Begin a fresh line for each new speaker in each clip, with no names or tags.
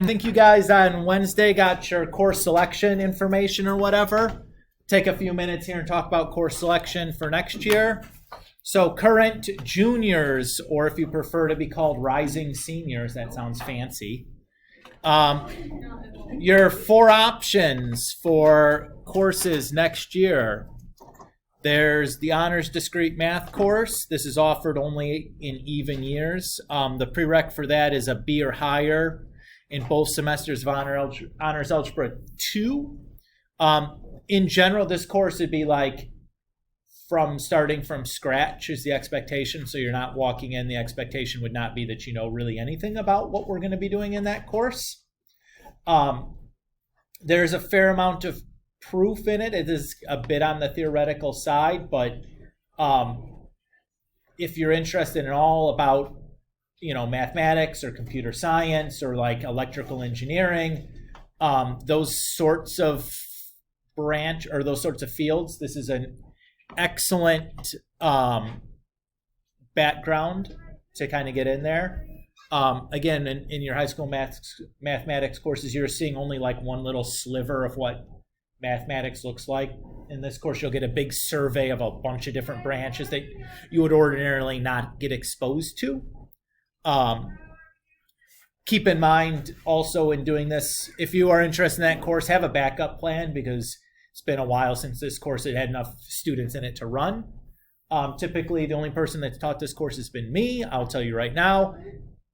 I think you guys on Wednesday got your course selection information or whatever. Take a few minutes here and talk about course selection for next year. So current juniors, or if you prefer to be called rising seniors, that sounds fancy. Your 4 options for courses next year. There's the Honors Discrete Math course. This is offered only in even years. The prereq for that is a B or higher in both semesters of Honors Algebra 2. In general, this course would be like starting from scratch is the expectation. So you're not walking in. The expectation would not be that you know really anything about what we're going to be doing in that course. There's a fair amount of proof in it. It is a bit on the theoretical side, but if you're interested in all about mathematics or computer science or like electrical engineering, those sorts of branch or those sorts of fields, this is an excellent background to kind of get in there. Again, in your high school mathematics courses, you're seeing only like one little sliver of what mathematics looks like. In this course, you'll get a big survey of a bunch of different branches that you would ordinarily not get exposed to. Keep in mind also in doing this, if you are interested in that course, have a backup plan because it's been a while since this course had enough students in it to run. Typically, the only person that's taught this course has been me. I'll tell you right now,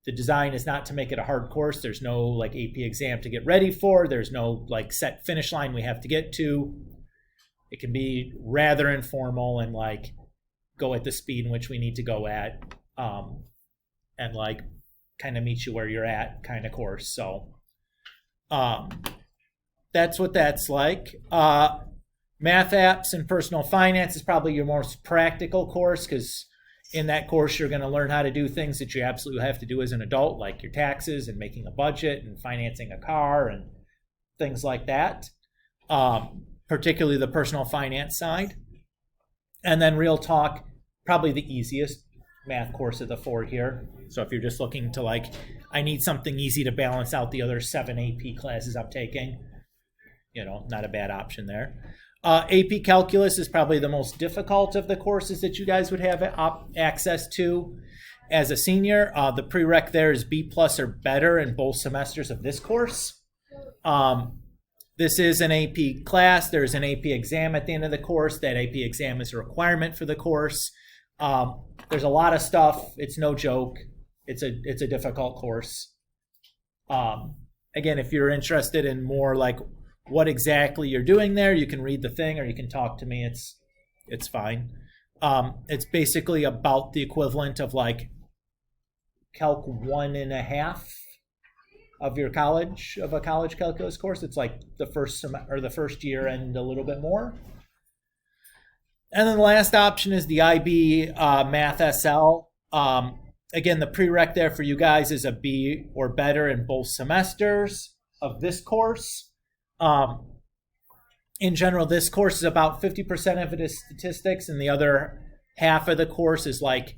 the design is not to make it a hard course. There's no like AP exam to get ready for. There's no like set finish line we have to get to. It can be rather informal and like go at the speed in which we need to go at, and like kind of meet you where you're at kind of course. So that's what that's like. Math apps and personal finance is probably your most practical course because in that course you're going to learn how to do things that you absolutely have to do as an adult, like your taxes and making a budget and financing a car and things like that, particularly the personal finance side. And then Real Talk, probably the easiest math course of the 4 here. So if you're just looking to like, I need something easy to balance out the other 7 AP classes I'm taking, not a bad option there. AP Calculus is probably the most difficult of the courses that you guys would have access to as a senior. The prereq there is B+ or better in both semesters of this course. This is an AP class. There's an AP exam at the end of the course. That AP exam is a requirement for the course. There's a lot of stuff. It's no joke. It's a difficult course. Again, if you're interested in more like what exactly you're doing there, you can read the thing or you can talk to me. It's fine. It's basically about the equivalent of like Calc 1.5 of a college calculus course. It's like the first year and a little bit more. And then the last option is the IB Math SL. Again, the prereq there for you guys is a B or better in both semesters of this course. In general, this course is about 50% of it is statistics, and the other half of the course is like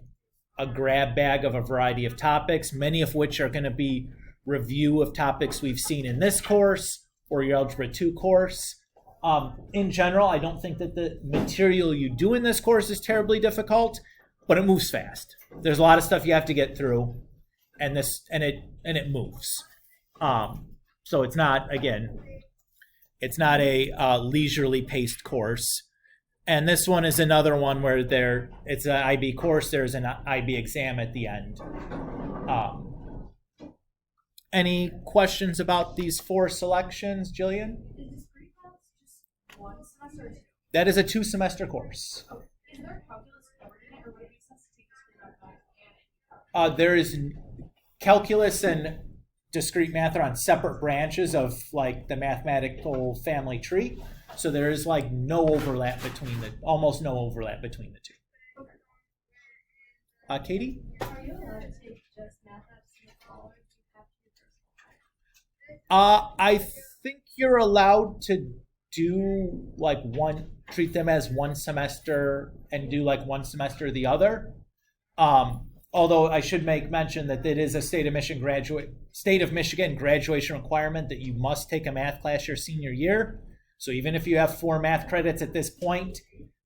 a grab bag of a variety of topics, many of which are going to be review of topics we've seen in this course or your Algebra 2 course. In general, I don't think that the material you do in this course is terribly difficult, but it moves fast. There's a lot of stuff you have to get through, and it moves. So it's not, again, it's not a leisurely paced course. And this one is another one where it's an IB course. There's an IB exam at the end. Any questions about these 4 selections, Jillian?
Is discrete math just 1 semester or 2?
That is a 2-semester course.
Okay. Is there calculus covered in it, or would it make sense to take discrete math and
There is calculus and discrete math are on separate branches of like the mathematical family tree. So there is like almost no overlap between the 2.
Okay.
Katie?
Are you allowed to take just math apps in the fall, or do you have to do personal?
I think you're allowed to do treat them as 1 semester and do like 1 semester or the other. although I should make mention that it is a state of Michigan graduation requirement that you must take a math class your senior year. So even if you have 4 math credits at this point,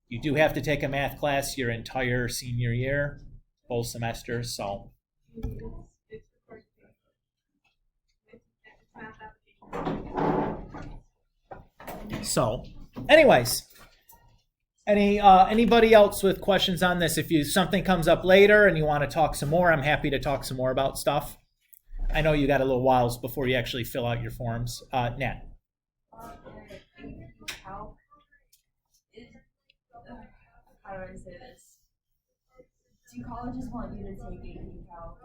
you do have to take a math class your entire senior year, both semesters. So
It's math application.
So, anyways, anybody else with questions on this? If something comes up later and you want to talk some more, I'm happy to talk some more about stuff. I know you got a little whiles before you actually fill out your forms. Nat.
How do I say this? Do colleges want you to take AP Calc?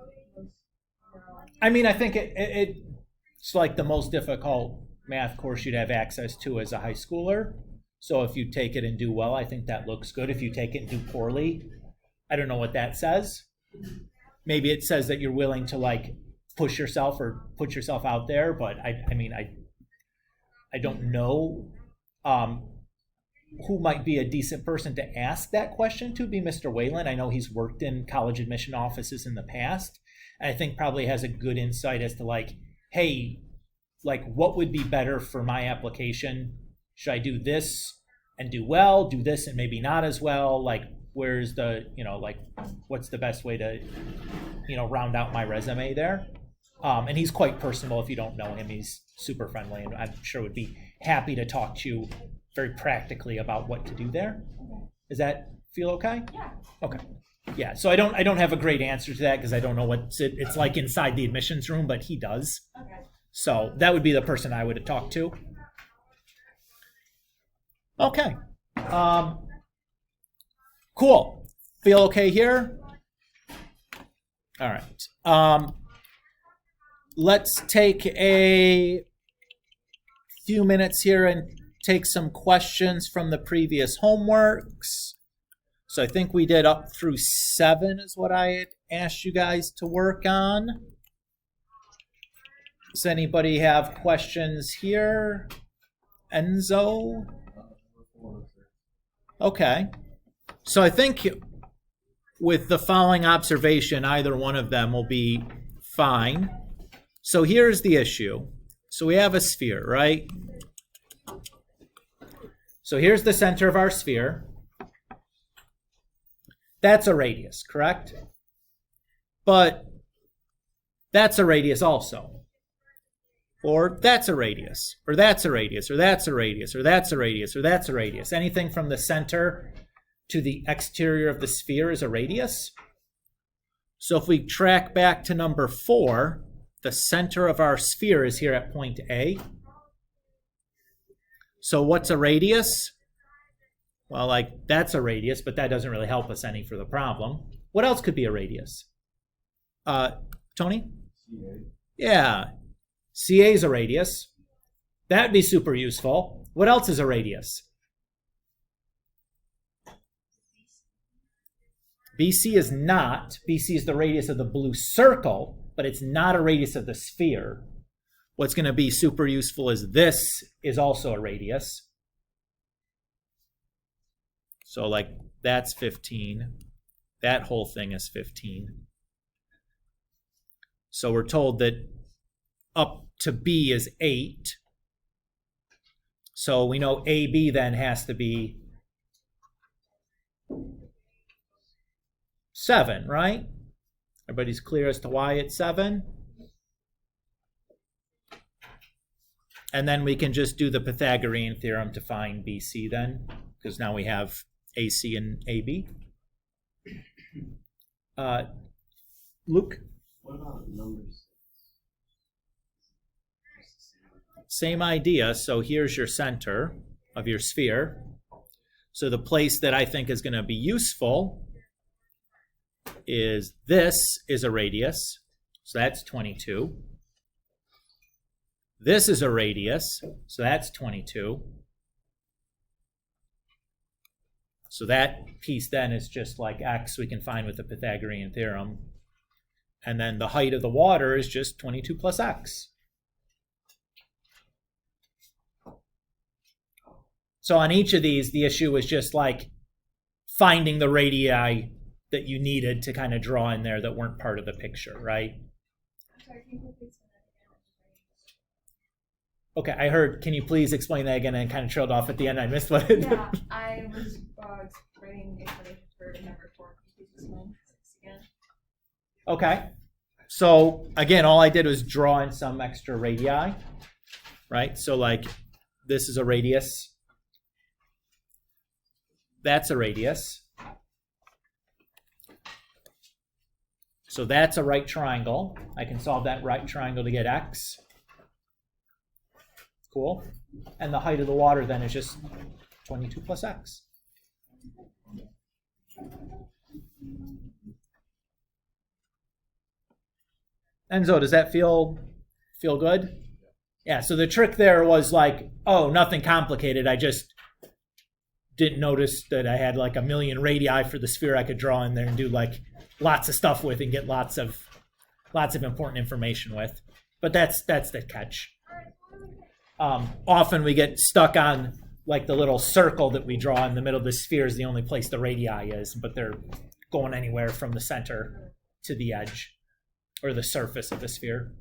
I mean, I think it's like the most difficult math course you'd have access to as a high schooler. So if you take it and do well, I think that looks good. If you take it and do poorly, I don't know what that says. Maybe it says that you're willing to like push yourself or put yourself out there, but I mean, I don't know who might be a decent person to ask that question to. Be Mr. Whalen. I know he's worked in college admission offices in the past, and I think probably has a good insight as to like, hey, like what would be better for my application? Should I do this and do well, do this and maybe not as well? Like, where's the, like, what's the best way to, round out my resume there? And he's quite personable. If you don't know him, he's super friendly, and I'm sure would be happy to talk to you very practically about what to do there.
Okay.
Does that feel okay?
Yeah.
Okay. Yeah. So I don't have a great answer to that because I don't know what it's like inside the admissions room, but he does.
Okay.
So that would be the person I would have talked to. Okay. Cool. Feel okay here? All right. Let's take a few minutes here and take some questions from the previous homeworks. So I think we did up through 7 is what I had asked you guys to work on. Does anybody have questions here? Enzo? Okay. So I think with the following observation, either one of them will be fine. So here's the issue. So we have a sphere, right? So here's the center of our sphere. That's a radius, correct? But that's a radius also. Or that's a radius, or that's a radius, or that's a radius, or that's a radius, or that's a radius. Anything from the center to the exterior of the sphere is a radius. So if we track back to number 4, the center of our sphere is here at point A. So what's a radius? Well, like, that's a radius, but that doesn't really help us any for the problem. What else could be a radius? Tony?
CA.
Yeah. CA is a radius. That'd be super useful. What else is a radius? BC is not. BC is the radius of the blue circle, but it's not a radius of the sphere. What's going to be super useful is this is also a radius. So like that's 15. That whole thing is 15. So we're told that up to B is 8. So we know AB then has to be 7, right? Everybody's clear as to why it's 7? And then we can just do the Pythagorean theorem to find BC then, because now we have AC and AB. Luke?
What about numbers?
Same idea. So here's your center of your sphere. So the place that I think is going to be useful is this is a radius. So that's 22. This is a radius. So that's 22. So that piece then is just like x we can find with the Pythagorean theorem. And then the height of the water is just 22 plus x. So on each of these, the issue is just like finding the radii that you needed to kind of draw in there that weren't part of the picture, right?
I'm sorry, can you please say
Okay, I heard, can you please explain that again? And kind of trailed off at the end. I missed what it
Yeah, I was writing explanation for number 4. Can you please explain 6 again?
Okay. So again, all I did was draw in some extra radii, right? So like this is a radius. That's a radius. So that's a right triangle. I can solve that right triangle to get x. Cool. And the height of the water then is just 22 plus x. Enzo, does that feel good? Yeah, so the trick there was like, oh, nothing complicated. I just didn't notice that I had like a million radii for the sphere I could draw in there and do like lots of stuff with and get lots of important information with. But that's the catch. Often we get stuck on like the little circle that we draw in the middle of the sphere is the only place the radii is, but they're going anywhere from the center to the edge or the surface of the sphere.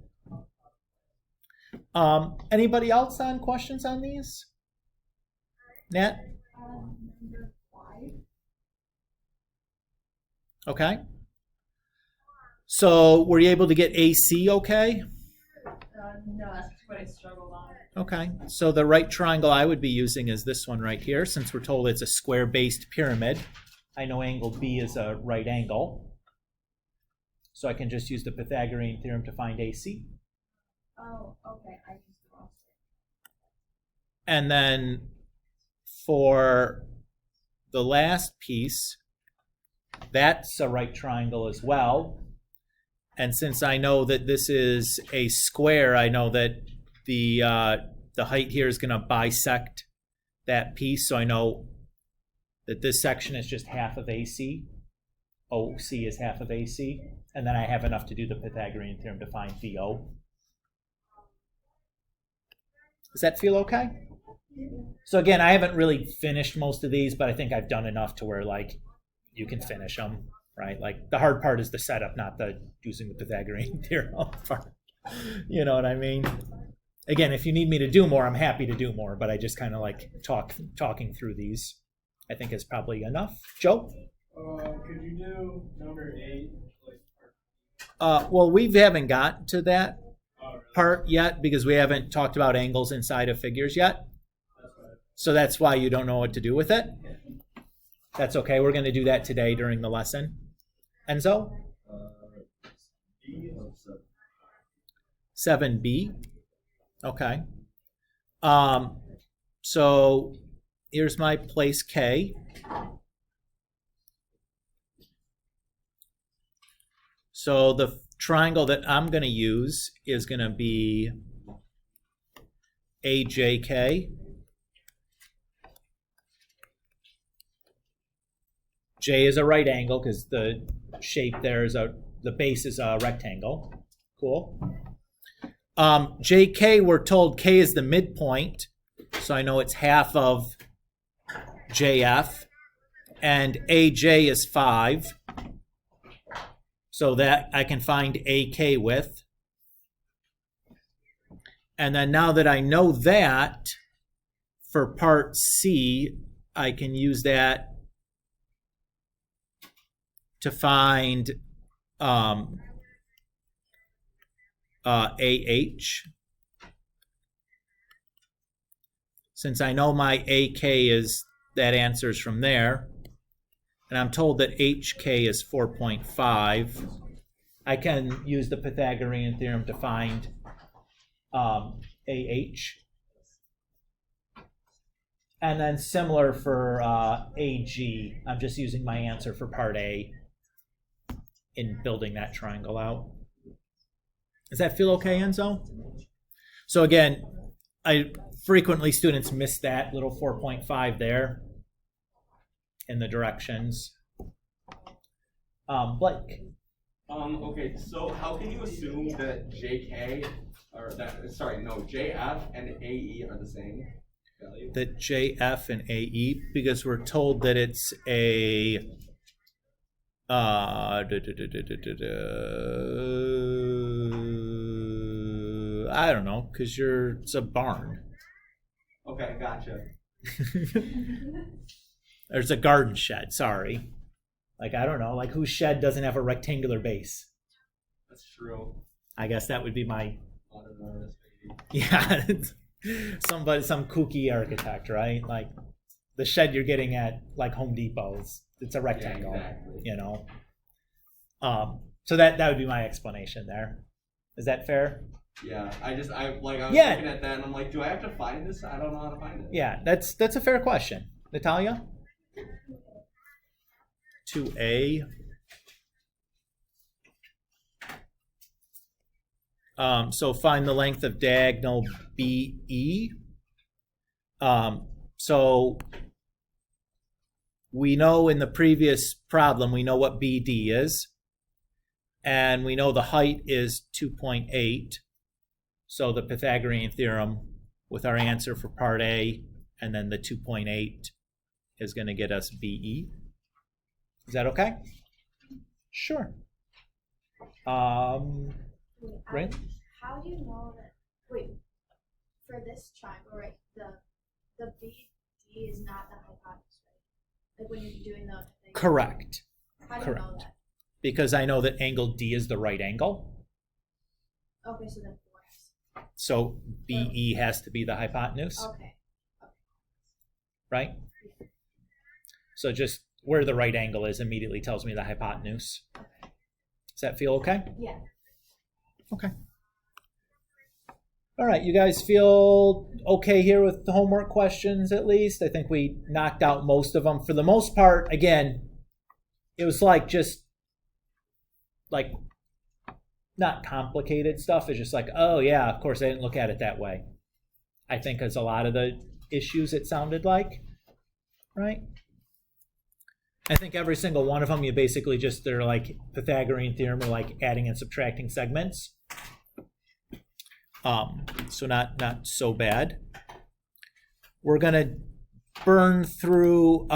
Anybody else on questions on these? Nat?
number 5.
Okay. So were you able to get AC okay?
No, that's what I struggled on.
Okay, so the right triangle I would be using is this one right here, since we're told it's a square-based pyramid. I know angle B is a right angle. So I can just use the Pythagorean theorem to find AC.
Oh, okay. I used the wrong stick.
And then for the last piece, that's a right triangle as well. And since I know that this is a square, I know that the height here is going to bisect that piece. So I know that this section is just half of AC. OC is half of AC. And then I have enough to do the Pythagorean theorem to find VO. Does that feel okay? So again, I haven't really finished most of these, but I think I've done enough to where like you can finish them, right? Like the hard part is the setup, not the using the Pythagorean theorem part. You know what I mean? Again, if you need me to do more, I'm happy to do more, but I just kind of like talking through these. I think is probably enough. Joe?
Could you do number 8?
Well, we haven't got to that part yet because we haven't talked about angles inside of figures yet. So that's why you don't know what to do with it. That's okay. We're going to do that today during the lesson. Enzo? 7b. Okay. So here's my place K. So the triangle that I'm going to use is going to be AJK. J is a right angle because the shape there is the base is a rectangle. Cool. JK, we're told K is the midpoint, so I know it's half of JF, and AJ is 5, so that I can find AK with. And then now that I know that, for part C, I can use that to find AH. Since I know my AK is, that answers from there, and I'm told that HK is 4.5, I can use the Pythagorean theorem to find AH. And then similar for AG, I'm just using my answer for part A in building that triangle out. Does that feel okay, Enzo? So again, frequently students miss that little 4.5 there in the directions. Blake.
Okay, so how can you assume that JF and AE are the same value?
That JF and AE, because we're told that it's a I don't know, because it's a barn.
Okay, gotcha.
There's a garden shed, sorry. Like, I don't know, like whose shed doesn't have a rectangular base?
That's true.
I guess that would be my,
Modern artist, maybe.
yeah, some kooky architect, right? Like the shed you're getting at like Home Depot, it's a rectangle,
Yeah, exactly.
you know? So that would be my explanation there. Is that fair?
Yeah, I was
Yeah.
looking at that and I'm like, do I have to find this? I don't know how to find it.
Yeah, that's a fair question. Natalia? 2A. So find the length of diagonal BE. So we know in the previous problem, we know what BD is. And we know the height is 2.8. So the Pythagorean theorem with our answer for part A and then the 2.8 is going to get us BE. Is that okay? Sure. Right?
How do you know that? Wait, for this triangle, right? The BD is not the hypotenuse, right? Like when you're doing the thing.
Correct.
How do you know
Correct.
that?
Because I know that angle D is the right angle.
Okay, so then 4s.
So BE has to be the hypotenuse,
Okay.
right? So just where the right angle is immediately tells me the hypotenuse. Does that feel okay?
Yeah.
Okay. All right, you guys feel okay here with the homework questions at least? I think we knocked out most of them. For the most part, again, it was like just like not complicated stuff. It's just like, oh yeah, of course I didn't look at it that way. I think as a lot of the issues it sounded like, right? I think every single one of them, you basically just, they're like Pythagorean theorem or like adding and subtracting segments. So not so bad. We're gonna burn through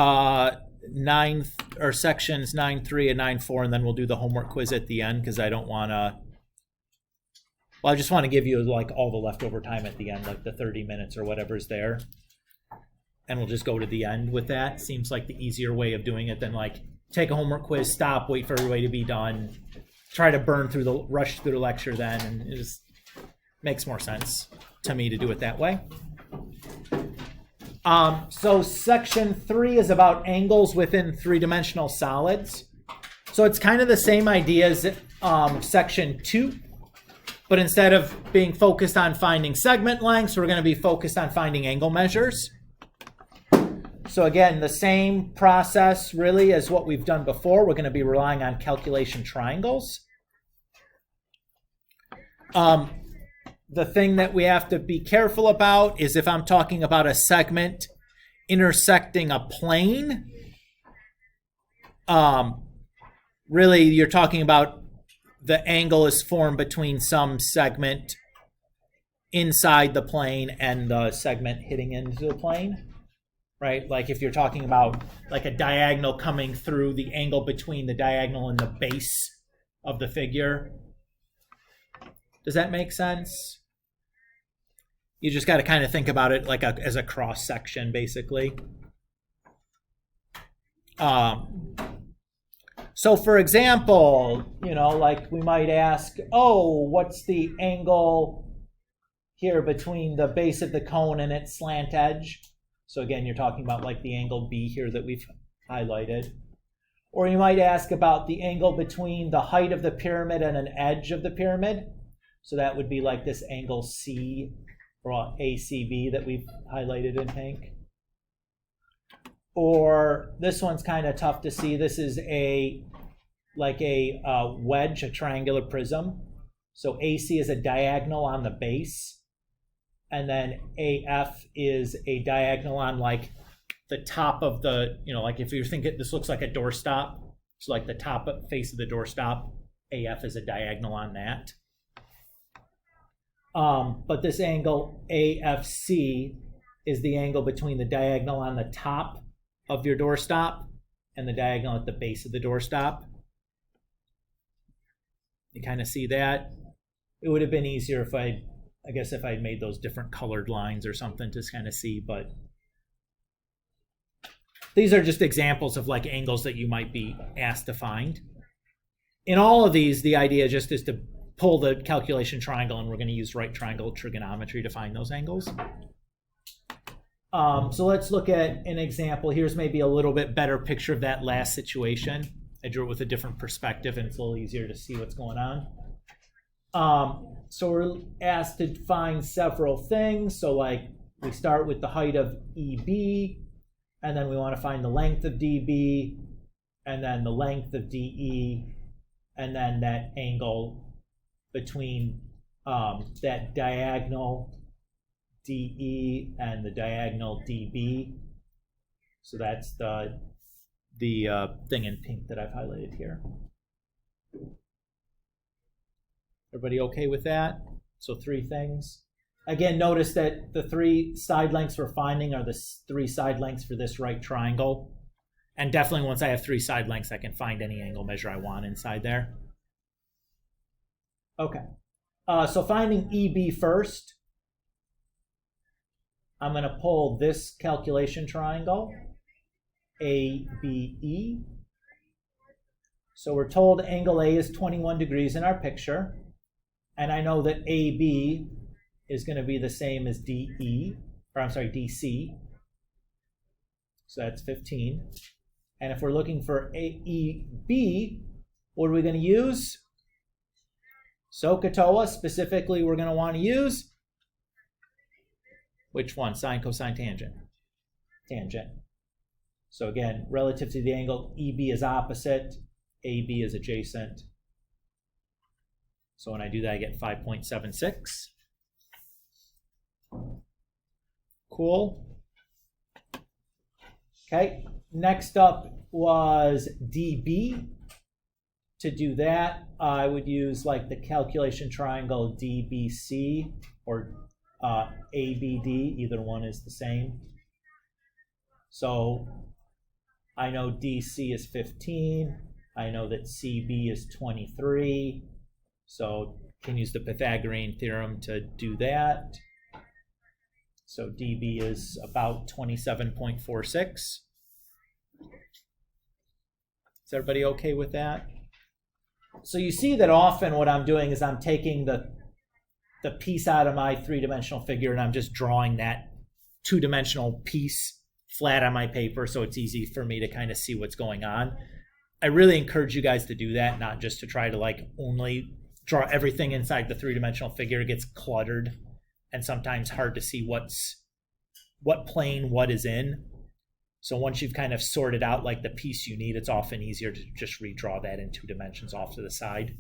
sections 9.3 and 9.4, and then we'll do the homework quiz at the end because I don't want to. Well, I just want to give you like all the leftover time at the end, like the 30 minutes or whatever's there. And we'll just go to the end with that. Seems like the easier way of doing it than like take a homework quiz, stop, wait for everybody to be done, try to rush through the lecture then, and it just makes more sense to me to do it that way. So section 3 is about angles within three-dimensional solids. So it's kind of the same idea as section 2, but instead of being focused on finding segment lengths, we're going to be focused on finding angle measures. So again, the same process really as what we've done before. We're going to be relying on calculation triangles. The thing that we have to be careful about is if I'm talking about a segment intersecting a plane, really you're talking about the angle is formed between some segment inside the plane and the segment hitting into the plane. Right? Like if you're talking about like a diagonal coming through, the angle between the diagonal and the base of the figure. Does that make sense? You just got to kind of think about it like as a cross section, basically. So for example, like we might ask, oh, what's the angle here between the base of the cone and its slant edge? So again, you're talking about like the angle B here that we've highlighted. Or you might ask about the angle between the height of the pyramid and an edge of the pyramid. So that would be like this angle C or ACB that we've highlighted in pink. Or this one's kind of tough to see. This is a wedge, a triangular prism. So AC is a diagonal on the base. And then AF is a diagonal on like the top of the, like if you think this looks like a doorstop, so like the top face of the doorstop, AF is a diagonal on that. But this angle AFC is the angle between the diagonal on the top of your doorstop and the diagonal at the base of the doorstop. You kind of see that? It would have been easier if I guess if I'd made those different colored lines or something to kind of see, but these are just examples of like angles that you might be asked to find. In all of these, the idea just is to pull the calculation triangle, and we're going to use right triangle trigonometry to find those angles. So let's look at an example. Here's maybe a little bit better picture of that last situation. I drew it with a different perspective, and it's a little easier to see what's going on. So we're asked to find several things. So like we start with the height of EB, and then we want to find the length of DB, and then the length of DE, and then that angle between that diagonal DE and the diagonal DB. So that's the thing in pink that I've highlighted here. Everybody okay with that? So 3 things. Again, notice that the 3 side lengths we're finding are the 3 side lengths for this right triangle. And definitely once I have 3 side lengths, I can find any angle measure I want inside there. Okay. So finding EB first, I'm going to pull this calculation triangle, ABE. So we're told angle A is 21 degrees in our picture. And I know that AB is going to be the same as DE, or I'm sorry, DC. So that's 15. And if we're looking for AEB, what are we going to use? SOHCAHTOA, specifically, we're going to want to use which one? Sine, cosine, tangent. Tangent. So again, relative to the angle, EB is opposite, AB is adjacent. So when I do that, I get 5.76. Cool. Okay, next up was DB. To do that, I would use like the calculation triangle DBC or ABD, either one is the same. So I know DC is 15. I know that CB is 23. So can use the Pythagorean Theorem to do that. So DB is about 27.46. Is everybody okay with that? So you see that often what I'm doing is I'm taking the piece out of my 3-dimensional figure and I'm just drawing that 2-dimensional piece flat on my paper so it's easy for me to kind of see what's going on. I really encourage you guys to do that, not just to try to like only draw everything inside the 3-dimensional figure. It gets cluttered and sometimes hard to see what plane what is in. So once you've kind of sorted out like the piece you need, it's often easier to just redraw that in 2 dimensions off to the side.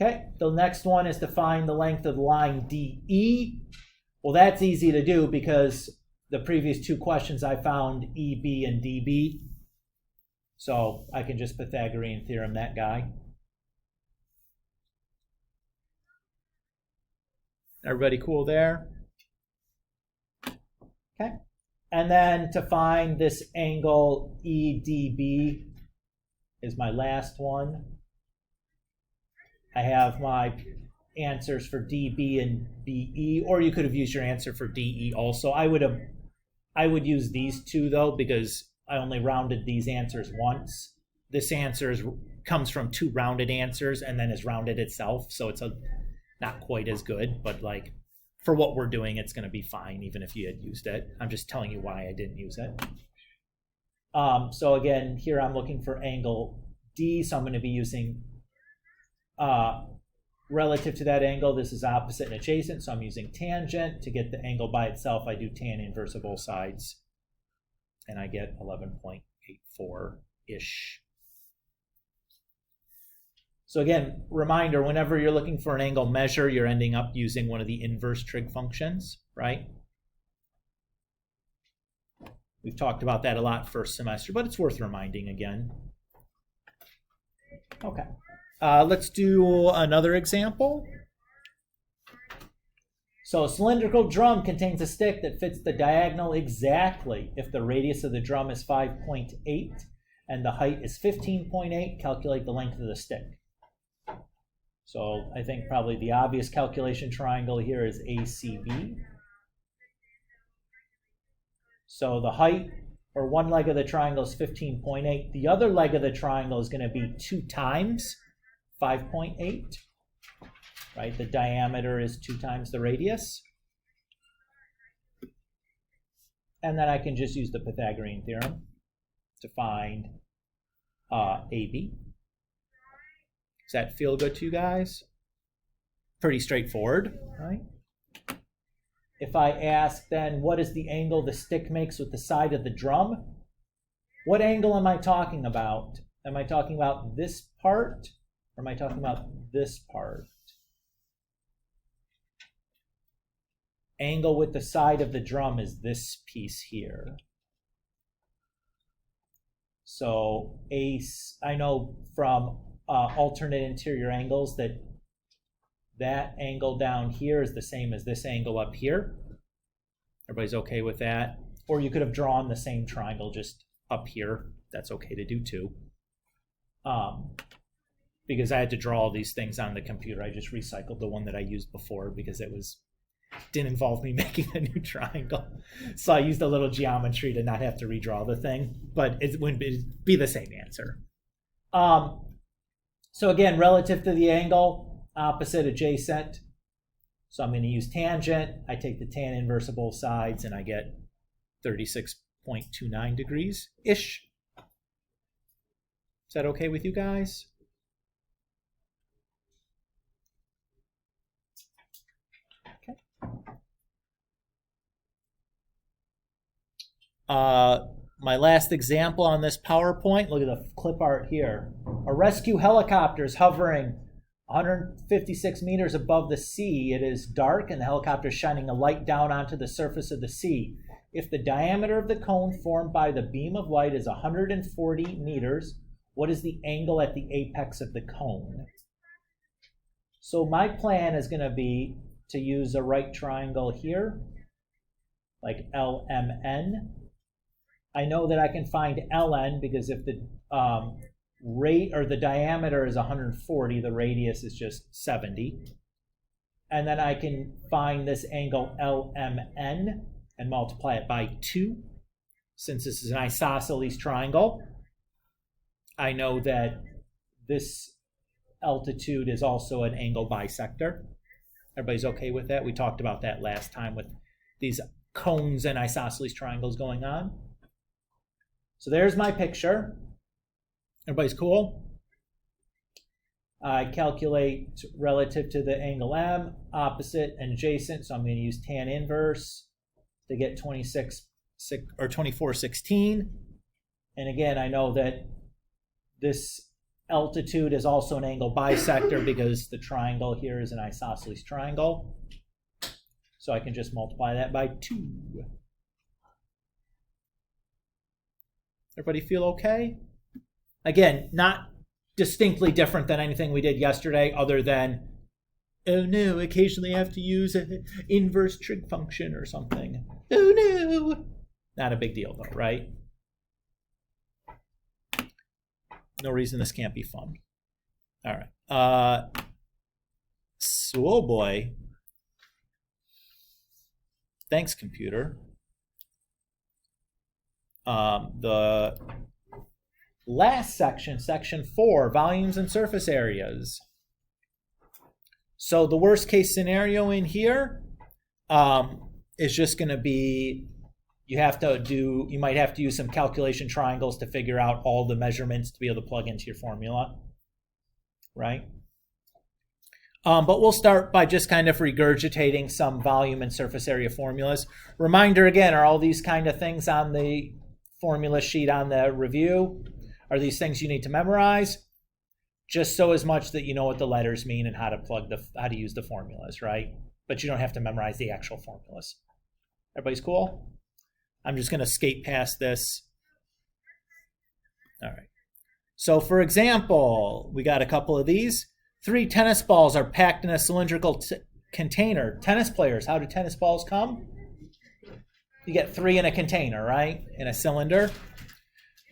Okay, the next one is to find the length of the line DE. Well, that's easy to do because the previous 2 questions I found EB and DB. So I can just Pythagorean theorem that guy. Everybody cool there? Okay. And then to find this angle EDB is my last one. I have my answers for DB and BE, or you could have used your answer for DE also. I would use these 2 though, because I only rounded these answers once. This answer comes from 2 rounded answers and then is rounded itself, so it's not quite as good, but like for what we're doing, it's going to be fine even if you had used it. I'm just telling you why I didn't use it. So again, here I'm looking for angle D, so I'm going to be using relative to that angle, this is opposite and adjacent, so I'm using tangent. To get the angle by itself, I do tan inverse of both sides, and I get 11.84-ish. So again, reminder, whenever you're looking for an angle measure, you're ending up using one of the inverse trig functions, right? We've talked about that a lot first semester, but it's worth reminding again. Okay. Let's do another example. So a cylindrical drum contains a stick that fits the diagonal exactly if the radius of the drum is 5.8 and the height is 15.8, calculate the length of the stick. So I think probably the obvious calculation triangle here is ACB. So the height, or one leg of the triangle, is 15.8. The other leg of the triangle is going to be 2 times 5.8. Right? The diameter is 2 times the radius. And then I can just use the Pythagorean Theorem to find AB. Does that feel good to you guys? Pretty straightforward, right? If I ask then, what is the angle the stick makes with the side of the drum? What angle am I talking about? Am I talking about this part, or am I talking about this part? Angle with the side of the drum is this piece here. So I know from alternate interior angles that that angle down here is the same as this angle up here. Everybody's okay with that? Or you could have drawn the same triangle just up here. That's okay to do too. Because I had to draw all these things on the computer. I just recycled the one that I used before because it didn't involve me making a new triangle. So I used a little geometry to not have to redraw the thing, but it wouldn't be the same answer. So again, relative to the angle, opposite, adjacent. So I'm going to use tangent. I take the tan inverse of both sides and I get 36.29 degrees-ish. Is that okay with you guys? My last example on this PowerPoint, look at the clip art here. A rescue helicopter is hovering 156 meters above the sea. It is dark and the helicopter is shining a light down onto the surface of the sea. If the diameter of the cone formed by the beam of light is 140 meters, what is the angle at the apex of the cone? So my plan is going to be to use a right triangle here, like LMN. I know that I can find ln because if the rate or the diameter is 140, the radius is just 70. And then I can find this angle LMN and multiply it by 2. Since this is an isosceles triangle, I know that this altitude is also an angle bisector. Everybody's okay with that? We talked about that last time with these cones and isosceles triangles going on. So there's my picture. Everybody's cool? I calculate relative to the angle M, opposite and adjacent. So I'm going to use tan inverse to get 2416. And again, I know that this altitude is also an angle bisector because the triangle here is an isosceles triangle. So I can just multiply that by 2. Everybody feel okay? Again, not distinctly different than anything we did yesterday, other than, oh no, occasionally I have to use an inverse trig function or something. Oh no! Not a big deal though, right? No reason this can't be fun. All right. So, oh boy. Thanks, computer. The last section, section 4, volumes and surface areas. So the worst case scenario in here is just going to be you might have to use some calculation triangles to figure out all the measurements to be able to plug into your formula, right? But we'll start by just kind of regurgitating some volume and surface area formulas. Reminder again, are all these kind of things on the formula sheet on the review? Are these things you need to memorize? Just so as much that you know what the letters mean and how to use the formulas, right? But you don't have to memorize the actual formulas. Everybody's cool? I'm just going to skate past this. All right. So for example, we got a couple of these. 3 tennis balls are packed in a cylindrical container. Tennis players, how do tennis balls come? You get 3 in a container, right? In a cylinder.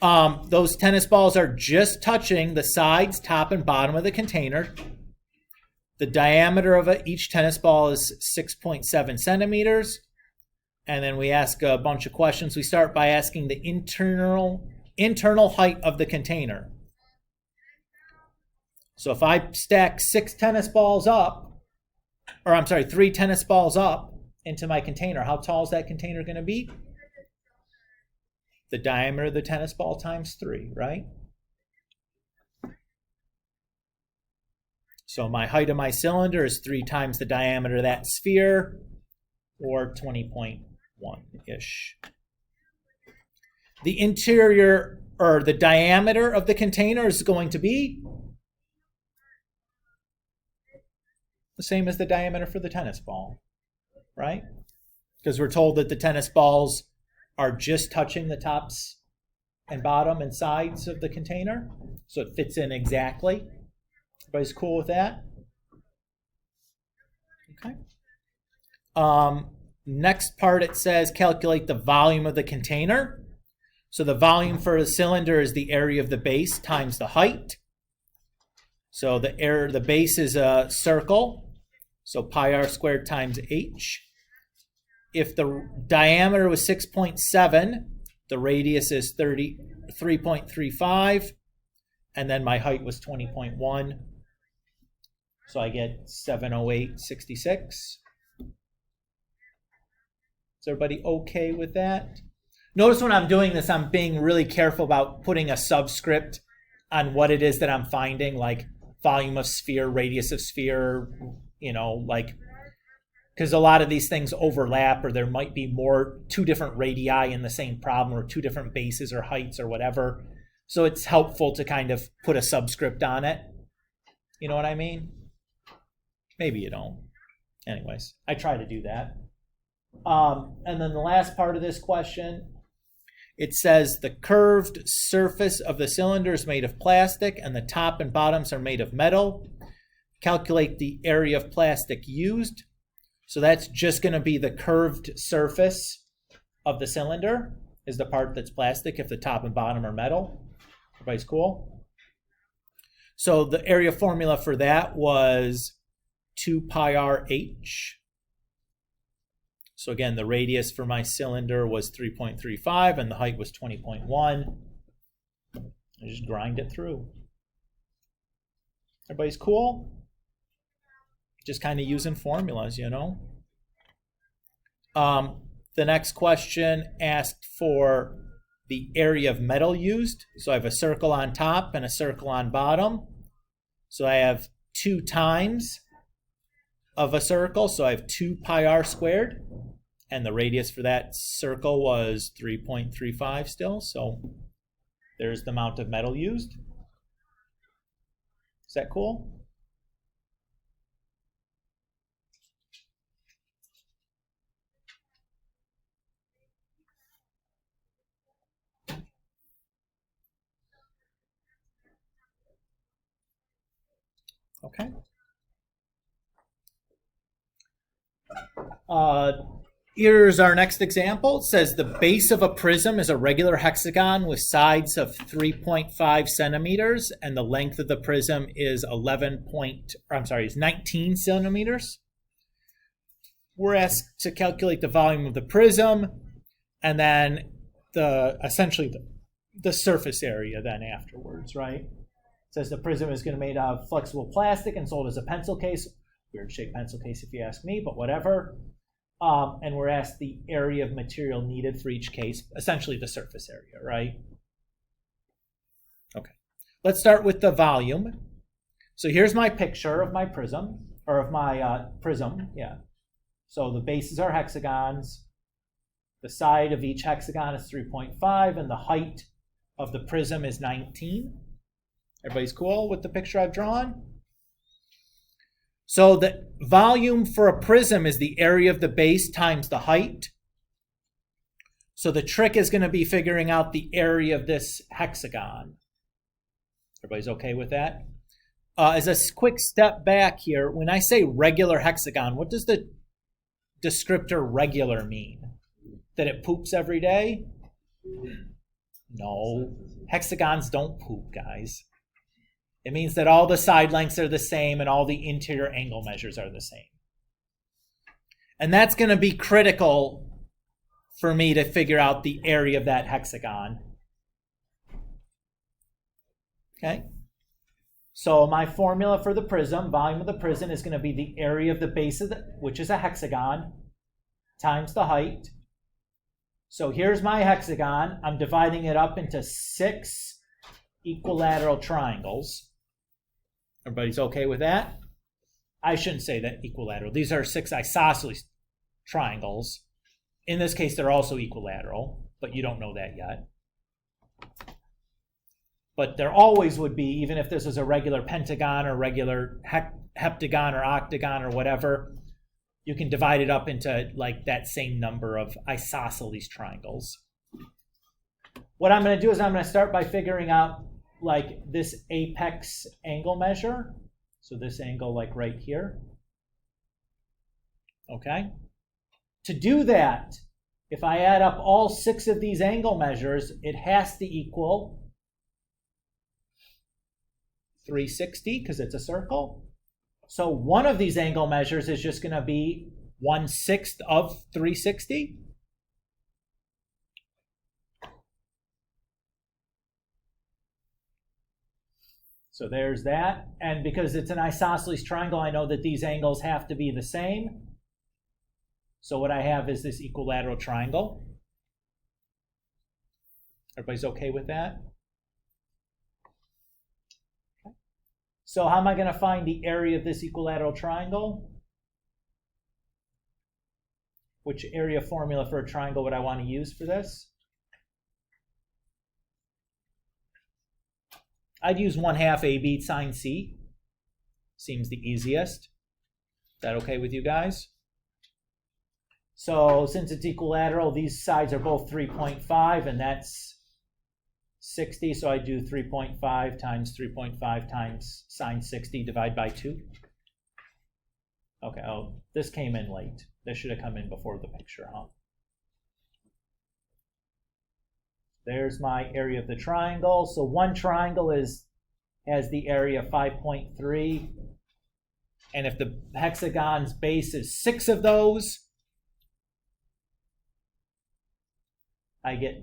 Those tennis balls are just touching the sides, top, and bottom of the container. The diameter of each tennis ball is 6.7 centimeters. And then we ask a bunch of questions. We start by asking the internal height of the container. So if I stack 3 tennis balls up into my container, how tall is that container going to be? The diameter of the tennis ball times 3, right? So my height of my cylinder is 3 times the diameter of that sphere, or 20.1-ish. The interior, or the diameter of the container is going to be the same as the diameter for the tennis ball, right? Because we're told that the tennis balls are just touching the tops and bottom and sides of the container, so it fits in exactly. Everybody's cool with that? Okay. Next part, it says calculate the volume of the container. So the volume for a cylinder is the area of the base times the height. So the base is a circle, so pi r squared times h. If the diameter was 6.7, the radius is 3.35, and then my height was 20.1. So I get 708.66. Is everybody okay with that? Notice when I'm doing this, I'm being really careful about putting a subscript on what it is that I'm finding, like volume of sphere, radius of sphere, because a lot of these things overlap, or there might be two different radii in the same problem, or 2 different bases or heights or whatever. So it's helpful to kind of put a subscript on it. You know what I mean? Maybe you don't. Anyways, I try to do that. And then the last part of this question, it says the curved surface of the cylinder is made of plastic and the top and bottoms are made of metal. Calculate the area of plastic used. So that's just going to be the curved surface of the cylinder is the part that's plastic if the top and bottom are metal. Everybody's cool? So the area formula for that was 2 pi r h. So again, the radius for my cylinder was 3.35 and the height was 20.1. I just grind it through. Everybody's cool? Just kind of using formulas, The next question asked for the area of metal used. So I have a circle on top and a circle on bottom. So I have 2 times of a circle. So I have 2 pi r squared. And the radius for that circle was 3.35 still. So there's the amount of metal used. Is that cool? Okay. Here's our next example. It says the base of a prism is a regular hexagon with sides of 3.5 centimeters, and the length of the prism is 19 centimeters. We're asked to calculate the volume of the prism, and then essentially the surface area then afterwards, right? It says the prism is going to be made out of flexible plastic and sold as a pencil case. Weird shaped pencil case if you ask me, but whatever. And we're asked the area of material needed for each case, essentially the surface area, right? Okay. Let's start with the volume. So here's my picture of my prism, or of my prism, yeah. So the bases are hexagons. The side of each hexagon is 3.5, and the height of the prism is 19. Everybody's cool with the picture I've drawn? So the volume for a prism is the area of the base times the height. So the trick is going to be figuring out the area of this hexagon. Everybody's okay with that? As a quick step back here, when I say regular hexagon, what does the descriptor regular mean? That it poops every day? No, hexagons don't poop, guys. It means that all the side lengths are the same and all the interior angle measures are the same. And that's going to be critical for me to figure out the area of that hexagon. Okay? So my formula for the prism, volume of the prism, is going to be the area of the base of which is a hexagon, times the height. So here's my hexagon. I'm dividing it up into 6 equilateral triangles. Everybody's okay with that? I shouldn't say that equilateral. These are 6 isosceles triangles. In this case, they're also equilateral, but you don't know that yet. But there always would be, even if this is a regular pentagon or regular heptagon or octagon or whatever, you can divide it up into like that same number of isosceles triangles. What I'm going to do is I'm going to start by figuring out like this apex angle measure. So this angle like right here. Okay. To do that, if I add up all 6 of these angle measures, it has to equal 360 because it's a circle. So one of these angle measures is just going to be 1/6 of 360. So there's that. And because it's an isosceles triangle, I know that these angles have to be the same. So what I have is this equilateral triangle. Everybody's okay with that? Okay. So how am I going to find the area of this equilateral triangle? Which area formula for a triangle would I want to use for this? I'd use 1/2 AB sine C. Seems the easiest. Is that okay with you guys? So since it's equilateral, these sides are both 3.5, and that's 60. So I do 3.5 times 3.5 times sine 60 divided by 2. Okay, oh, this came in late. This should have come in before the picture, huh? There's my area of the triangle. So one triangle has the area 5.3. And if the hexagon's base is 6 of those, I get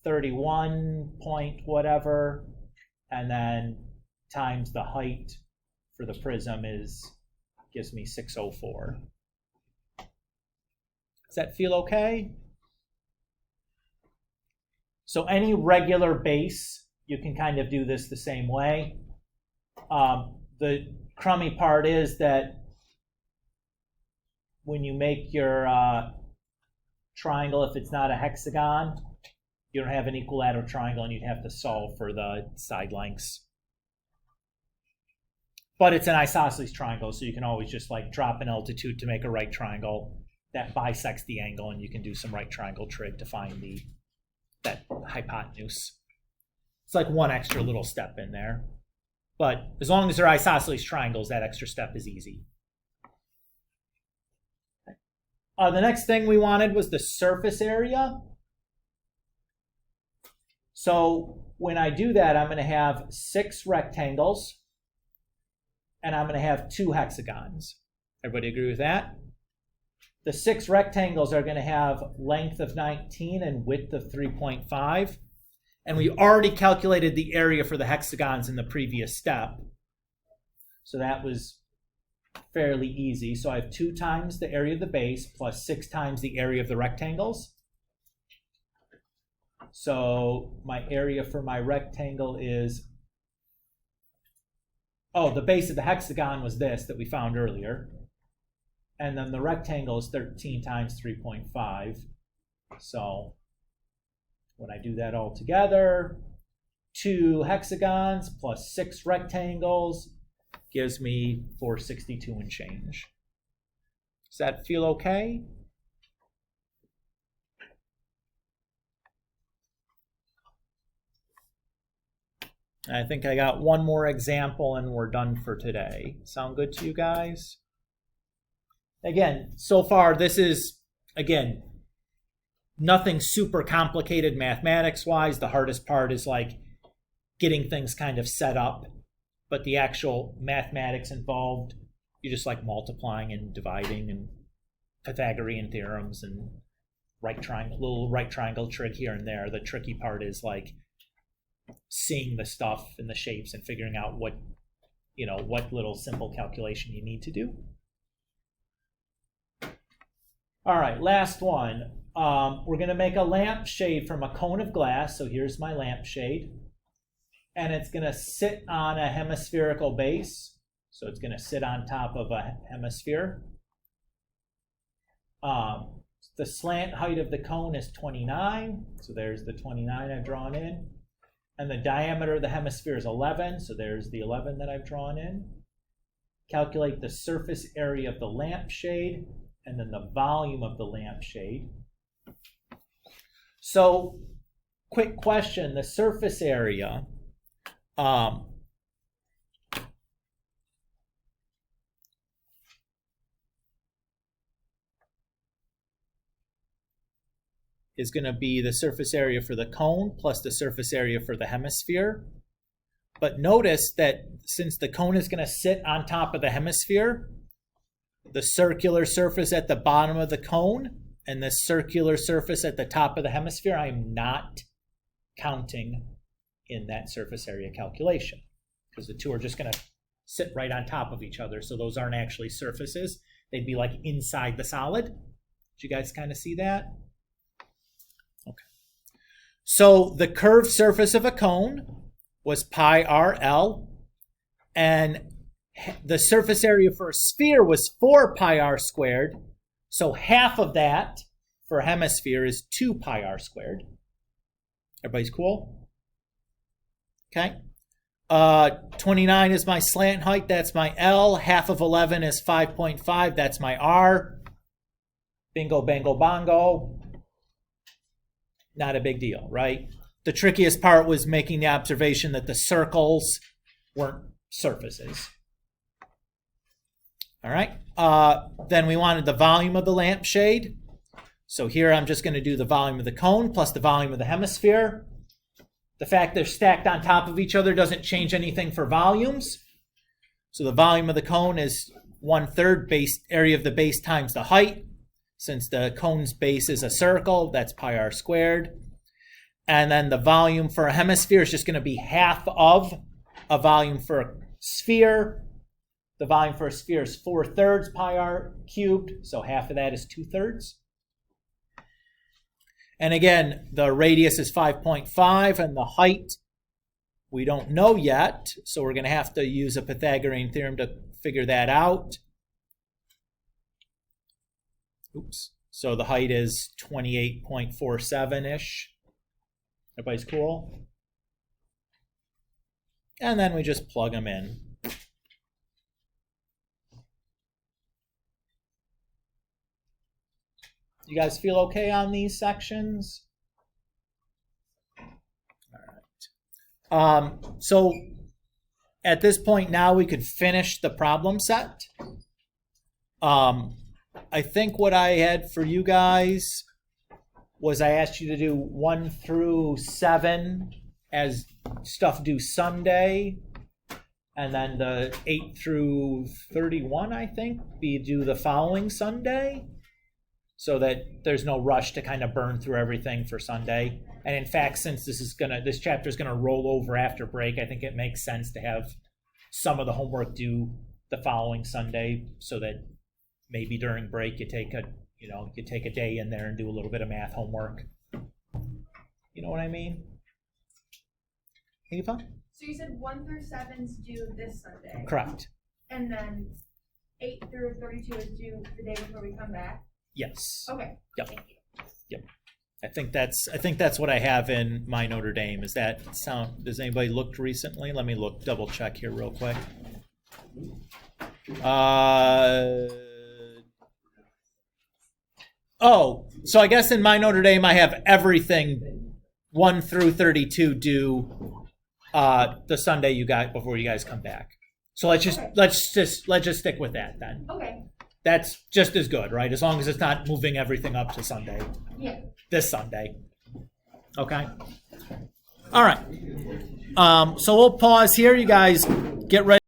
31 point whatever. And then times the height for the prism gives me 604. Does that feel okay? So any regular base, you can kind of do this the same way. The crummy part is that when you make your triangle, if it's not a hexagon, you don't have an equilateral triangle and you'd have to solve for the side lengths. But it's an isosceles triangle, so you can always just like drop an altitude to make a right triangle that bisects the angle, and you can do some right triangle trig to find that hypotenuse. It's like one extra little step in there. But as long as they're isosceles triangles, that extra step is easy. The next thing we wanted was the surface area. So when I do that, I'm going to have 6 rectangles, and I'm going to have 2 hexagons. Everybody agree with that? The 6 rectangles are going to have length of 19 and width of 3.5. And we already calculated the area for the hexagons in the previous step. So that was fairly easy. So I have 2 times the area of the base plus 6 times the area of the rectangles. So my area for my rectangle is, the base of the hexagon was this that we found earlier. And then the rectangle is 13 times 3.5. So when I do that all together, 2 hexagons plus 6 rectangles gives me 462 and change. Does that feel okay? I think I got one more example and we're done for today. Sound good to you guys? Again, so far this is, again, nothing super complicated mathematics-wise. The hardest part is like getting things kind of set up. But the actual mathematics involved, you're just like multiplying and dividing and Pythagorean theorems and little right triangle trick here and there. The tricky part is like seeing the stuff and the shapes and figuring out what little simple calculation you need to do. All right, last one. We're going to make a lampshade from a cone of glass. So here's my lampshade. And it's going to sit on a hemispherical base. So it's going to sit on top of a hemisphere. The slant height of the cone is 29. So there's the 29 I've drawn in. And the diameter of the hemisphere is 11. So there's the 11 that I've drawn in. Calculate the surface area of the lampshade and then the volume of the lampshade. So, quick question, the surface area, is going to be the surface area for the cone plus the surface area for the hemisphere. But notice that since the cone is going to sit on top of the hemisphere, the circular surface at the bottom of the cone and the circular surface at the top of the hemisphere, I'm not counting in that surface area calculation because the two are just going to sit right on top of each other. So those aren't actually surfaces. They'd be like inside the solid. Did you guys kind of see that? Okay. So the curved surface of a cone was pi RL, and the surface area for a sphere was 4 pi r squared. So half of that for a hemisphere is 2 pi r squared. Everybody's cool? Okay. 29 is my slant height. That's my L. Half of 11 is 5.5. That's my R. Bingo, bango, bongo. Not a big deal, right? The trickiest part was making the observation that the circles weren't surfaces. All right. Then we wanted the volume of the lampshade. So here I'm just going to do the volume of the cone plus the volume of the hemisphere. The fact they're stacked on top of each other doesn't change anything for volumes. So the volume of the cone is 1/3 base area of the base times the height. Since the cone's base is a circle, that's pi r squared. And then the volume for a hemisphere is just going to be half of a volume for a sphere. The volume for a sphere is 4/3 pi r cubed, so half of that is 2/3. And again, the radius is 5.5, and the height we don't know yet, so we're going to have to use a Pythagorean theorem to figure that out. Oops. So the height is 28.47-ish. Everybody's cool? And then we just plug them in. You guys feel okay on these sections? All right. So at this point now we could finish the problem set. I think what I had for you guys was I asked you to do 1 through 7 as stuff due Sunday, and then the 8 through 31, I think, be due the following Sunday, so that there's no rush to kind of burn through everything for Sunday. And in fact, since this chapter is gonna roll over after break, I think it makes sense to have some of the homework due the following Sunday, so that maybe during break you take a day in there and do a little bit of math homework. You know what I mean? Eva?
So you said 1 through 7's due this Sunday.
Correct.
And then 8 through 32 is due the day before we come back.
Yes.
Okay.
Yep.
Thank you.
Yep. I think that's what I have in my Notre Dame. Is that sound? Does anybody looked recently? Let me double check here real quick. Oh, so I guess in my Notre Dame I have everything 1 through 32 due the Sunday you got before you guys come back. So let's just stick with that then.
Okay.
that's just as good, right? As long as it's not moving everything up to Sunday.
Yeah.
This Sunday. Okay? All right. So we'll pause here. You guys get ready.